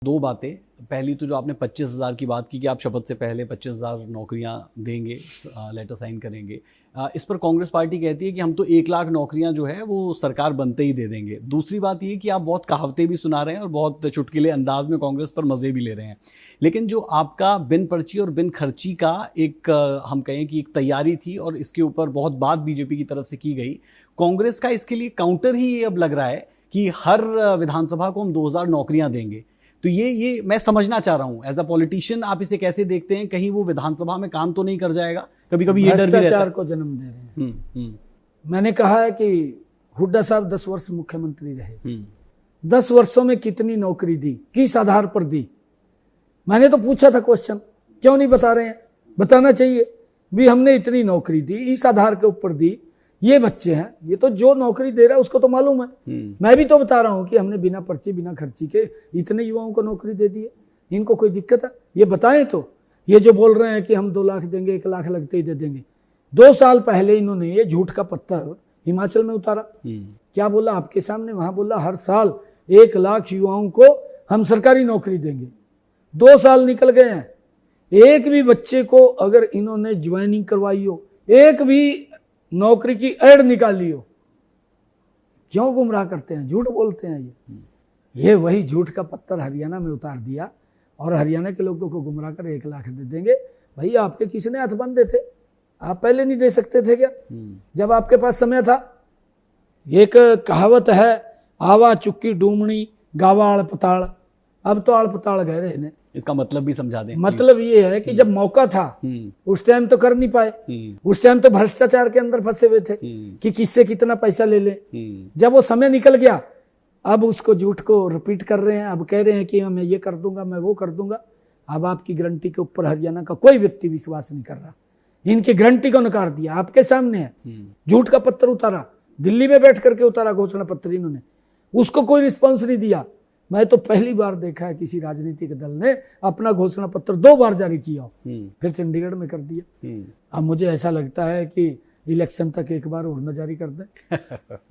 दो बातें। पहली तो जो आपने 25,000 की बात की कि आप शपथ से पहले 25,000 नौकरियां देंगे, लेटर साइन करेंगे। इस पर कांग्रेस पार्टी कहती है कि हम तो 1 लाख नौकरियां जो है वो सरकार बनते ही दे देंगे। दूसरी बात ये कि आप बहुत कहावतें भी सुना रहे हैं और बहुत चुटकुले अंदाज में कांग्रेस पर मजे भी ले रहे हैं। लेकिन जो आपका बिन पर्ची और बिन खर्ची का एक हम कहें कि एक तैयारी थी और इसके ऊपर बहुत बात बीजेपी की तरफ से की गई, कांग्रेस का इसके लिए काउंटर ही ये अब लग रहा है कि हर विधानसभा को हम 2,000 नौकरियां देंगे। तो ये मैं समझना चाह रहा हूं, एज अ पॉलिटिशियन आप इसे कैसे देखते हैं? कहीं वो विधानसभा में काम तो नहीं कर जाएगा? कभी कभी ये डर भी रहता है। भ्रष्टाचार को जन्म दे रहे हैं। मैंने कहा है कि हुड्डा साहब 10 वर्ष मुख्यमंत्री रहे, 10 वर्षों में कितनी नौकरी दी, किस आधार पर दी? मैंने तो पूछा था क्वेश्चन, क्यों नहीं बता रहे हैं? बताना चाहिए भी हमने इतनी नौकरी दी, इस आधार के ऊपर दी, ये बच्चे हैं, ये तो जो नौकरी दे रहा है उसको तो मालूम है। मैं भी तो बता रहा हूं कि हमने बिना पर्ची बिना खर्ची के इतने युवाओं को नौकरी दे दी है। इनको कोई दिक्कत है? ये बताएं तो। ये जो बोल रहे हैं कि हम 2 लाख देंगे, 1 लाख लगते ही दे देंगे, 2 साल पहले इन्होंने ये झूठ का पत्थर हिमाचल में उतारा। क्या बोला आपके सामने? वहां बोला हर साल 1 लाख युवाओं को हम सरकारी नौकरी देंगे। 2 साल निकल गए हैं, एक भी बच्चे को अगर इन्होंने ज्वाइनिंग करवाई हो, एक भी नौकरी की एड निकाली हो, क्यों गुमराह करते हैं? झूठ बोलते हैं। ये वही झूठ का पत्थर हरियाणा में उतार दिया और हरियाणा के लोगों को गुमराह कर 1 लाख दे देंगे। भाई आपके किसने हाथ बांधे थे? आप पहले नहीं दे सकते थे क्या, जब आपके पास समय था? एक कहावत है, आवा चुक्की डूमणी गावा अड़पताल। अब तो अड़पताल गए रहे ने। इसका मतलब भी समझा दें। मतलब ये है कि जब मौका था उस टाइम तो कर नहीं पाए। उस टाइम तो भ्रष्टाचार के अंदर फंसे हुए थे कि किससे कितना पैसा ले ले। जब वो समय निकल गया, अब उसको झूठ को रिपीट कर रहे हैं। अब कह रहे हैं कि मैं ये कर दूंगा, मैं वो कर दूंगा। अब आपकी गारंटी के ऊपर हरियाणा का कोई व्यक्ति विश्वास नहीं कर रहा। इनकी गारंटी को नकार दिया, आपके सामने है। झूठ का पत्थर उतारा, दिल्ली में बैठ करके उतारा घोषणा पत्र इन्होंने, उसको कोई रिस्पॉन्स नहीं दिया। मैं तो पहली बार देखा है किसी राजनीतिक दल ने अपना घोषणा पत्र 2 बार जारी किया, फिर चंडीगढ़ में कर दिया। अब मुझे ऐसा लगता है कि इलेक्शन तक एक बार और न जारी कर दें।